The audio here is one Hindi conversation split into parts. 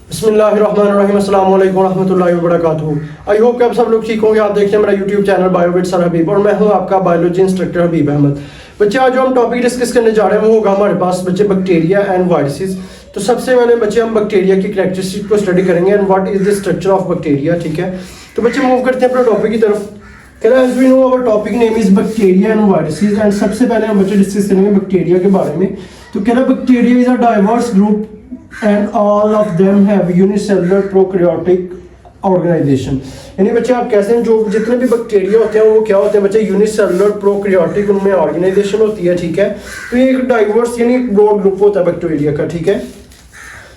बिस्मिल्लाहिर्रहमानिर्रहीम अस्सलाम वालेकुम रहमतुल्लाहि व बरकातुहू। आई होप कि आप सब लोग ठीक होंगे। आप देखते हैं मेरा YouTube channel bio with sir Habib और मैं हूं आपका बायोलॉजी इंस्ट्रक्टर हबीब अहमद। बच्चे आज जो हम टॉपिक डिस्कस करने जा रहे हैं वो होगा हमारे पास बच्चे बैक्टीरिया एंड वायरसेस। तो सबसे पहले बच्चे हम बैक्टीरिया की कैरेक्टरिस्टिक को स्टडी करेंगे and what is the structure of bacteria. ठीक है, तो बच्चे मूव करते हैं अपने टॉपिक की तरफ। As we know our topic name is bacteria and viruses and सबसे पहले हम बच्चे डिस्कस करेंगे बैक्टीरिया के बारे में। तो कह रहा bacteria is a diverse group and all of them have unicellular prokaryotic organization। यानी बच्चे आप कैसे हैं, जो जितने भी बैक्टीरिया होते हैं वो क्या होते हैं बच्चे, यूनिसेलुलर प्रोकैरियोटिक उनमें ऑर्गेनाइजेशन होती है। ठीक है, तो ये एक डाइवर्स यानी ब्रॉड ग्रुप होता है बैक्टीरिया का। ठीक है,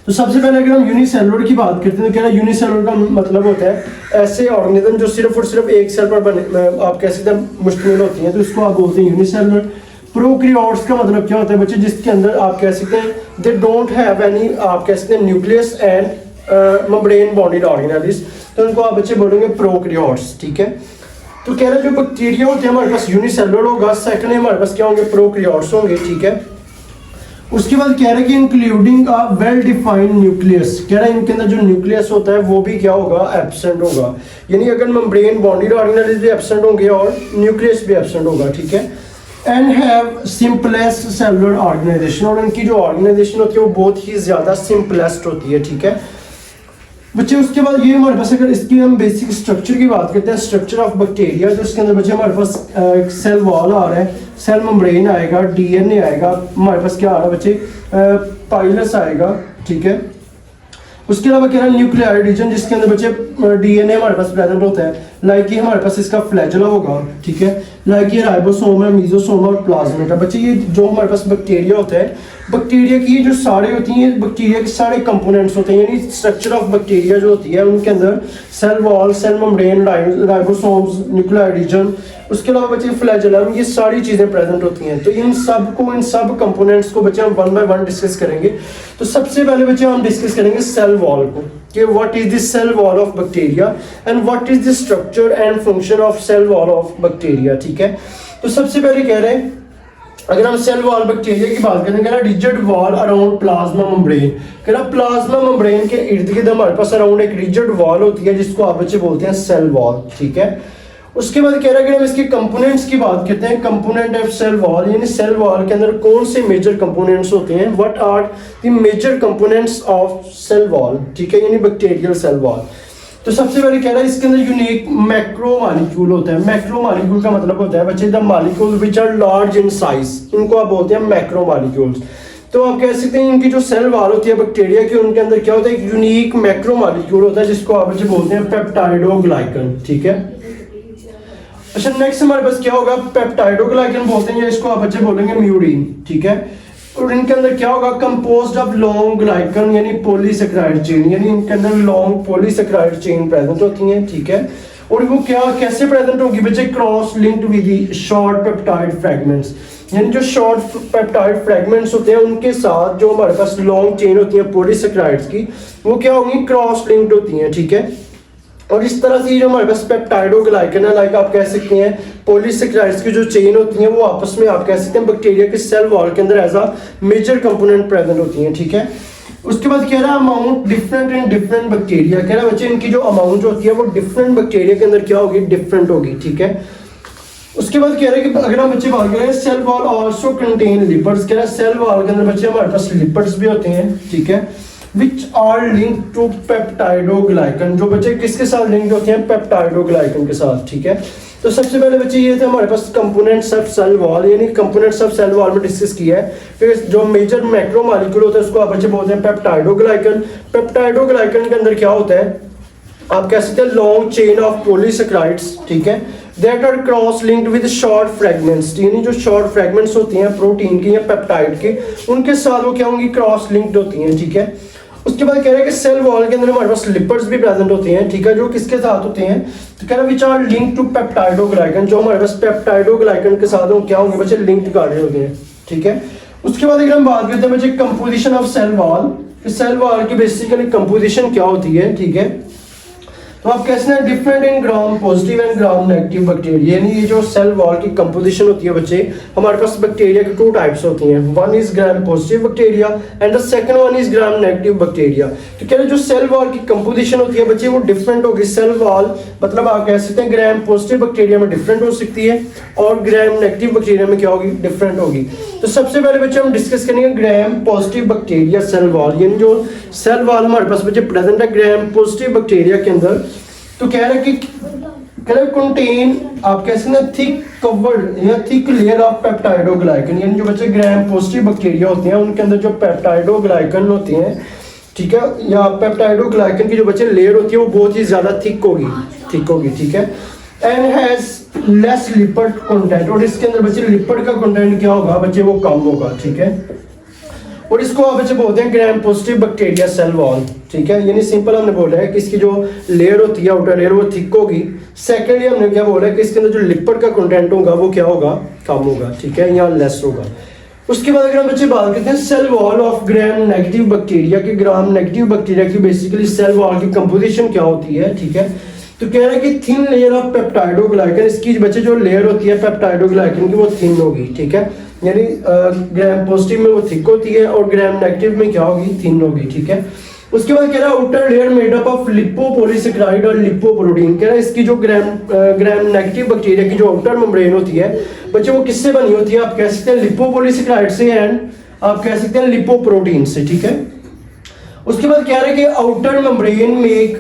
तो सबसे पहले अगर हम यूनिसेलुलर की बात करते हैं तो क्या है, यूनिसेलुलर का मतलब होता है ऐसे ऑर्गेनिज्म जो सिर्फ और सिर्फ एक सेल पर बने आप कह सकते हैं मुश्तमिल होती हैं, तो इसको आप बोलते हैं यूनिसेलुलर। प्रोकैरियोट्स का मतलब क्या होता है बच्चे, जिसके अंदर आप कह सकते हैं दे डोंट हैव एनी आप कह सकते हैं nucleus and membrane bonded organelles, तो उनको आप बच्चे बोलेंगे प्रोकैरियोट्स। ठीक है, तो कह रहे हैं जो बैक्टीरिया होते हैं हमारे पास यूनिसेलुलर होगा, सेकंड हमारे पास क्या होंगे, प्रोकैरियोट्स होंगे। ठीक है, उसके बाद कह रहे हैं कि including a well defined nucleus, कह रहा है इनके अंदर जो न्यूक्लियस होता है वो भी क्या होगा, एब्सेंट होगा। यानी अगर मेम्ब्रेन बॉन्डेड ऑर्गेनेल्स भी एब्सेंट होंगे और न्यूक्लियस भी एब्सेंट होगा। ठीक है, and have simplest cellular organisation, और इनकी जो ऑर्गेनाइजेशन होती है वो बहुत ही ज्यादा सिंपलेस्ट होती है। ठीक है बच्चे, उसके बाद ये हमारे पास अगर इसकी हम बेसिक स्ट्रक्चर की बात करते हैं, स्ट्रक्चर ऑफ बैक्टीरिया, तो इसके अंदर बच्चे हमारे पास सेल वॉल आ रहा है, सेल मेम्ब्रेन आएगा, डीएनए आएगा, हमारे पास क्या आ रहा है बच्चे, पाइलस आएगा। ठीक है, उसके अलावा क्या है न्यूक्लियर रीजन, जिसके अंदर बच्चे डीएनए हमारे पास प्रेजेंट होता है। लाइक ये हमारे पास इसका फ्लैजेला होगा। ठीक है, लाइक ये राइबोसोम है, मीजोसोम और प्लाज्मेट है। बच्चे ये जो हमारे पास बैक्टीरिया होता है, बैक्टीरिया की जो सारे होती हैं बैक्टीरिया के सारे कंपोनेंट्स होते हैं, यानी स्ट्रक्चर ऑफ बैक्टीरिया जो होती है उनके अंदर cell wall, cell membrane, ribosomes, nuclear region, उसके अलावा बच्चे फ्लैजेलम, ये सारी चीजें प्रेजेंट होती हैं। तो इन सब कंपोनेंट्स को बच्चे हम वन बाय वन डिस्कस करेंगे। तो सबसे पहले बच्चे हम डिस्कस करेंगे सेल वॉल को, कि what is the cell wall of bacteria and what is the structure and function of cell wall of bacteria. ठीक है, तो सबसे पहले कह रहे हैं अगर हम सेल वॉल बैक्टीरिया की बात करें, कह रहा rigid wall around plasma membrane, कह रहा प्लाज्मा मेम्ब्रेन के इर्द गिर्द हमारे पास अराउंड एक रिजिड वॉल होती है जिसको आप बच्चे बोलते हैं सेल वॉल। ठीक है, उसके बाद कह रहा है कि हम इसके कंपोनेंट्स की बात करते हैं, कंपोनेंट ऑफ सेल वॉल, यानी सेल वॉल के अंदर कौन से मेजर कंपोनेंट्स होते हैं, what are the major components of cell wall. ठीक है, यानी बैक्टीरियल सेल वॉल। तो सबसे पहले कह रहा है इसके अंदर यूनिक मैक्रो मॉलिक्यूल होता है। मैक्रो मॉलिक्यूल का मतलब होता है बच्चे the molecule which are large in size, इनको आप बोलते हैं मैक्रो मॉलिक्यूल्स। तो आप कह सकते हैं इनकी जो सेल वॉल होती है बैक्टीरिया की, उनके अंदर क्या होता है, एक यूनिक मैक्रो मॉलिक्यूल होता है जिसको आप बच्चे बोलते हैं पेप्टाइडोग्लाइकन। ठीक है, अच्छा नेक्स्ट हमारे पास क्या होगा, पेप्टाइडोग्लाइकन बोलते हैं, इसको आप बच्चे बोलेंगे म्यूरिन। ठीक है, और इनके अंदर क्या होगा, कंपोज्ड ऑफ लॉन्ग ग्लाइकन यानी पॉलीसेकेराइड चेन, यानी इनके अंदर लॉन्ग पॉलीसेकेराइड चेन प्रेजेंट होती हैं। ठीक है, और वो क्या कैसे प्रेजेंट होगी बच्चे, cross linked with short peptide fragments, यानी जो शॉर्ट पेप्टाइड फ्रैगमेंट्स होते हैं उनके साथ जो हमारे पास लॉन्ग चेन होती है पॉलीसेकेराइड्स की, वो क्या होंगी, क्रॉस लिंक्ड होती हैं। ठीक है, और इस तरह से जो हमारे पास पेप्टाइडोग्लाइकन है, लाइक आप कह सकते हैं पॉलीसेकेराइड्स की जो चेन होती हैं वो आपस में आप कह सकते हैं बैक्टीरिया के सेल वॉल के अंदर as a major component present होती हैं। ठीक है, उसके बाद कह रहा है amount different in different bacteria, कह रहा है बच्चे इनकी जो अमाउंट होती है वो डिफरेंट बैक्टीरिया के अंदर क्या होगी, डिफरेंट होगी। ठीक है, उसके बाद कह रहे हैं कि अगर हम बच्चे बात करें cell wall also contain lipids, कह रहा है सेल वॉल के अंदर बच्चे हमारे पास लिपिड्स भी होते हैं। ठीक है, which are linked to peptidoglycan, जो बच्चे किसके साथ लिंक्ड होते हैं, पेप्टाइडोग्लाइकन के साथ। ठीक है, तो सबसे पहले बच्चे ये थे हमारे पास कंपोनेंट्स ऑफ सेल वॉल, यानी कंपोनेंट्स ऑफ सेल वॉल में डिस्कस किया है। फिर जो मेजर मैक्रो मॉलिक्यूल होता है उसको आप बच्चे बोलते हैं पेप्टाइडोग्लाइकन। पेप्टाइडोग्लाइकन के अंदर क्या होता है, आप कह सकते हैं लॉन्ग चेन ऑफ पॉलीसेकेराइड्स। ठीक है, that are cross linked with short fragments, यानी जो शॉर्ट फ्रैगमेंट्स होती हैं प्रोटीन के या पेप्टाइड के, उनके साथ वो क्या होंगी, क्रॉस लिंक्ड होती हैं। ठीक है, उसके बाद कह रहे हैं कि सेल वॉल के अंदर हमारे पास लिपिड्स भी प्रेजेंट होते हैं। ठीक है, जो किसके साथ होते हैं, तो कह रहा है which are linked to peptidoglycan, जो हमारे पास पेप्टाइडोग्लाइकन के साथ क्या होंगे बच्चे, लिंक्ड कर रहे होते हैं। ठीक है, उसके बाद अगर हम बात करते हैं बच्चे composition of cell wall, cell wall की बेसिकली कंपोजिशन क्या होती है। ठीक है, तो आप कैसे हैं different in gram positive and gram negative bacteria, यानी ये जो सेल वॉल की कंपोजिशन होती है बच्चे, हमारे पास बैक्टीरिया की 2 टाइप्स होती हैं, one is gram positive bacteria and the second one is gram negative bacteria. तो कह रहे जो सेल वॉल की कंपोजिशन होती है बच्चे वो डिफरेंट होगी। सेल वॉल मतलब आप कह सकते हैं ग्राम पॉजिटिव बैक्टीरिया में डिफरेंट हो सकती है और ग्राम नेगेटिव बैक्टीरिया में क्या होगी, डिफरेंट होगी। तो सबसे पहले बच्चे हम डिस्कस करेंगे gram positive bacteria cell wall, यानी जो सेल वॉल हमारे पास बच्चे प्रेजेंट है ग्राम पॉजिटिव बैक्टीरिया के अंदर। तो कह रहे कि कंटेन आप कैसे ना थिक कवर्ड या थिक लेयर ऑफ पेप्टाइडोग्लाइकन, यानी जो बच्चे ग्राम पॉजिटिव बैक्टीरिया होते हैं उनके अंदर जो पेप्टाइडोग्लाइकन होती हैं, ठीक है, या पेप्टाइडोग्लाइकन की जो बच्चे लेयर होती है वो बहुत ही ज्यादा थिक होगी, ठीक है, and has less lipid content, और इसके अंदर बच्चे लिपिड का कंटेंट क्या होगा बच्चे, वो कम होगा, ठीक है। और इसको आप बच्चे बोलते हैं gram positive bacteria cell wall, ठीक है, यानी सिंपल हमने बोला है कि इसकी जो लेयर होती है आउटर लेयर वो थिक होगी। सेकेंडली हमने क्या बोला है कि इसके अंदर जो लिपिड का कंटेंट होगा वो क्या होगा, कम होगा, ठीक है, या लेस होगा। उसके बाद अगर हम बच्चे बात करते हैं cell wall of gram negative bacteria की, ग्राम नेगेटिव बैक्टीरिया की बेसिकली सेल वॉल की कंपोजिशन क्या होती है, ठीक है। तो कह रहे हैं कि थिन लेयर ऑफ पेप्टाइडोग्लाइकन, इसकी बच्चे जो लेयर होती है पेप्टाइडोग्लाइकन की वो थिन होगी, ठीक है, यानी ग्राम पॉजिटिव में वो थिक होती है और ग्राम नेगेटिव में क्या होगी, थिन होगी, ठीक है। उसके बाद कह रहा है outer layer made up of lipopolysaccharide और लिपोप्रोटीन। कह रहा है इसकी जो ग्राम नेगेटिव बैक्टीरिया की जो आउटर मेम्ब्रेन होती है बच्चे वो किससे बनी होती है, आप कह सकते हैं लिपोपॉलीसेकेराइड से एंड आप कह सकते हैं लिपोप्रोटीन से, ठीक है। उसके बाद कह रहे हैं कि outer membrane make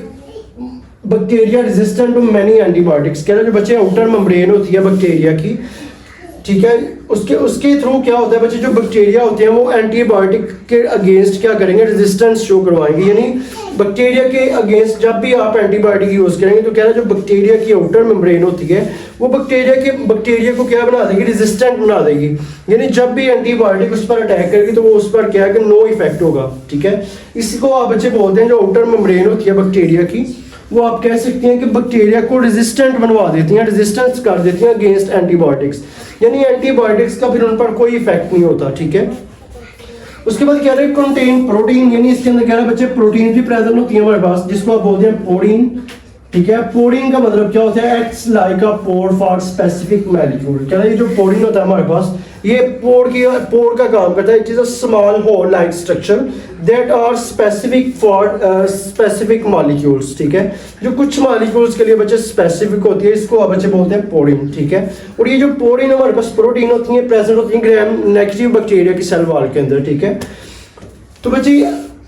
bacteria resistant to many antibiotics. कह रहे हैं जो बच्चे आउटर मेम्ब्रेन होती है बैक्टीरिया की, ठीक है, उसके थ्रू क्या होता है बच्चे जो बैक्टीरिया होते हैं वो एंटीबायोटिक के अगेंस्ट क्या करेंगे, रेजिस्टेंस शो करवाएंगे, यानी बैक्टीरिया के अगेंस्ट जब भी आप एंटीबायोटिक यूज करेंगे तो क्या है जो बैक्टीरिया की आउटर मेम्ब्रेन होती है वो बैक्टीरिया को क्या बना देगी, रेजिस्टेंट बना देगी, यानी जब भी एंटीबायोटिक उस पर अटैक करेगी तो वो उस पर क्या है कि नो इफेक्ट होगा, ठीक है। इसको आप बच्चे बोलते हैं जो आउटर मेम्ब्रेन होती है बैक्टीरिया की वो आप कह सकते हैं कि बैक्टीरिया को रेजिस्टेंट बनवा देती हैं, रेजिस्टेंस कर देती हैं अगेंस्ट एंटीबायोटिक्स, यानी एंटीबायोटिक्स का फिर उन पर कोई इफेक्ट नहीं होता, ठीक है। उसके बाद कह रहे हैं कंटेन प्रोटीन, यानी इसके अंदर कह रहे हैं बच्चे प्रोटीन भी प्रेजेंट होती है हमारे पास जिसको आप बोलते हैं पोडीन, ठीक है। पोडीन का मतलब क्या होता है, acts like a pore for specific molecule. कह रहे हैं जो पोडीन होता है हमारे पास ये पोर का काम करता है, it is a small hole like structure that are specific for specific molecules, ठीक है, जो कुछ मॉलिक्यूल्स के लिए बच्चे स्पेसिफिक होती है, इसको आप बच्चे बोलते हैं पोडीन, ठीक है। और ये जो पोडीन हमारे पास प्रोटीन होती है प्रेजेंट होती है ग्राम नेगेटिव बैक्टीरिया की सेल वॉल के अंदर, ठीक है। तो बच्चे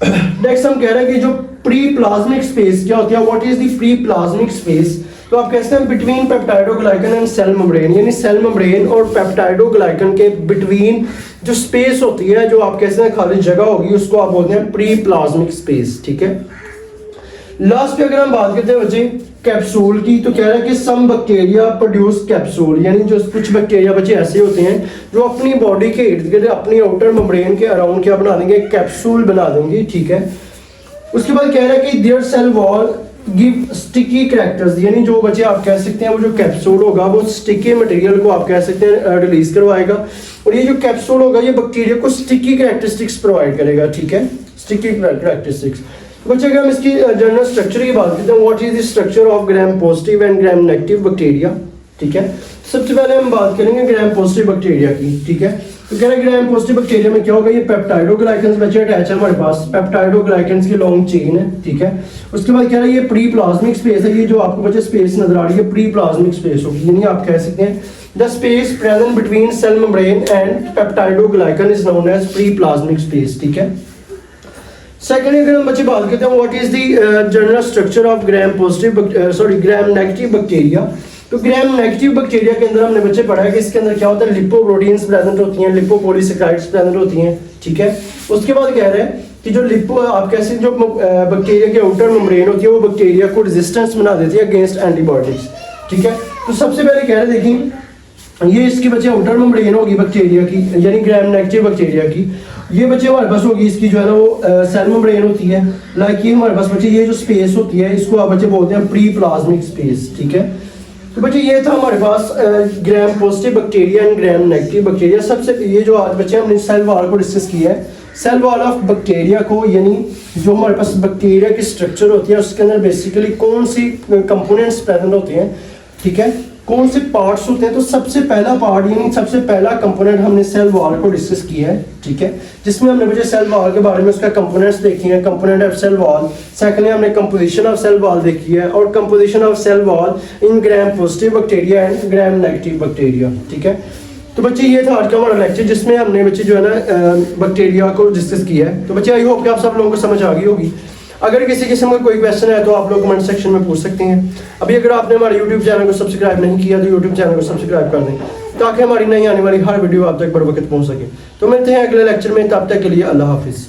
नेक्स्ट हम कह रहे हैं कि जो प्री प्लाज्मिक स्पेस क्या होती है, what is the periplasmic space, तो आप कहते हैं between peptidoglycan and cell membrane, यानी सेल मेम्ब्रेन और पेप्टाइडोग्लाइकन के बिटवीन जो स्पेस होती है, जो आप कहते हैं खाली जगह होगी, उसको आप बोलते हैं प्री प्लाज्मिक स्पेस, ठीक है। लास्ट पे अगर हम बात करते हैं बच्चे कैप्सूल की, तो कह रहे हैं कि सम बैक्टीरिया प्रोड्यूस कैप्सूल, यानी जो कुछ बैक्टीरिया बच्चे ऐसे होते हैं जो अपनी बॉडी के इर्द गिर्द अपनी आउटर मेम्ब्रेन के अराउंड क्या बना देंगे, कैप्सूल बना देंगे, ठीक है। उसके बाद कह रहे हैं कि their cell wall give sticky characters, यानी जो बच्चे आप कह सकते हैं वो जो कैप्सूल होगा वो स्टिकी मटेरियल को आप कह सकते हैं रिलीज करवाएगा, और ये जो कैप्सूल होगा ये बैक्टीरिया को स्टिकी कैरेक्टरिस्टिक्स प्रोवाइड करेगा, ठीक है, स्टिकी कैरेक्टरिस्टिक्स। बच्चे अगर हम इसकी जनरल स्ट्रक्चर की बात करते हैं, what is the structure of gram positive and gram negative bacteria, ठीक है। सबसे पहले हम बात करेंगे ग्राम पॉजिटिव बैक्टीरिया की, ठीक है। तो कह रहे हैं ग्राम पॉजिटिव बैक्टीरिया में क्या होगा, ये पेप्टाइडोग्लाइकन्स बच्चे अटैच है हमारे पास, पेप्टाइडोग्लाइकन्स की लॉन्ग चेन है, ठीक है। उसके बाद कह रहे हैं ये प्री प्लाज्मिक स्पेस है, ये जो आपको बच्चे स्पेस नजर आ रही है प्री प्लाज्मिक स्पेस होगी, यानी आप कह सकते हैं the space present between cell membrane and peptidoglycan is known as periplasmic space, ठीक है। सेकेंडली अगर हम बच्चे बात करते हैं what is the general structure of gram negative bacteria, तो ग्राम नेगेटिव बैक्टीरिया के अंदर हमने बच्चे पढ़ा है कि इसके अंदर क्या होता है, लिपोप्रोटीन्स प्रेजेंट होती हैं, लिपोपॉलीसेकेराइड्स प्रेजेंट होती हैं, ठीक है। उसके बाद कह रहे हैं कि जो आप कैसे जो बैक्टीरिया के आउटर मेम्ब्रेन होती है वो बैक्टीरिया को रेजिस्टेंस बना देती है अगेंस्ट एंटीबायोटिक्स, ठीक है। तो सबसे पहले कह रहे देखिए ये इसकी बच्चे आउटर मेम्ब्रेन होगी बैक्टीरिया की, यानी ग्राम नेगेटिव बैक्टीरिया की, ये बच्चे हमारे पास होगी इसकी जो है ना वो सेल मेम्ब्रेन होती है, लाइक ये हमारे पास बच्चे ये जो स्पेस होती है इसको आप बच्चे बोलते हैं प्री प्लाज्मिक स्पेस, ठीक है। तो बच्चे ये था हमारे पास gram positive bacteria and gram negative bacteria. सबसे ये जो आज बच्चे हमने सेल वॉल को डिस्कस किया है सेल वॉल ऑफ बैक्टीरिया को, यानी जो हमारे पास बैक्टीरिया की स्ट्रक्चर होती है उसके अंदर बेसिकली कौन सी कंपोनेंट्स प्रेजेंट होते हैं, ठीक है, कौन से पार्ट्स होते हैं। तो सबसे पहला पार्ट यानी सबसे पहला कंपोनेंट हमने सेल वॉल को डिस्कस किया है, ठीक है, जिसमें हमने बच्चे सेल वॉल के बारे में उसका कंपोनेंट्स देखी हैं, component of cell wall. Secondly हमने कंपोजिशन ऑफ सेल वॉल देखी है, और composition of cell wall in gram positive bacteria and gram negative bacteria, ठीक है। तो बच्चे ये था आज का हमारा लेक्चर, जिसमें हमने बच्चे जो है ना बैक्टीरिया को डिस्कस किया है। तो बच्चे आई होप कि आप सब लोगों को समझ आ गई होगी। अगर किसी किस्म का कोई क्वेश्चन है तो आप लोग कमेंट सेक्शन में पूछ सकते हैं। अभी अगर आपने हमारे यूट्यूब चैनल को सब्सक्राइब नहीं किया तो यूट्यूब चैनल को सब्सक्राइब कर दें, ताकि हमारी नई आने वाली हर वीडियो आप तक बर वक्त पहुंच सके। तो मिलते हैं अगले लेक्चर में, तब तक के लिए अल्लाह हाफिज़।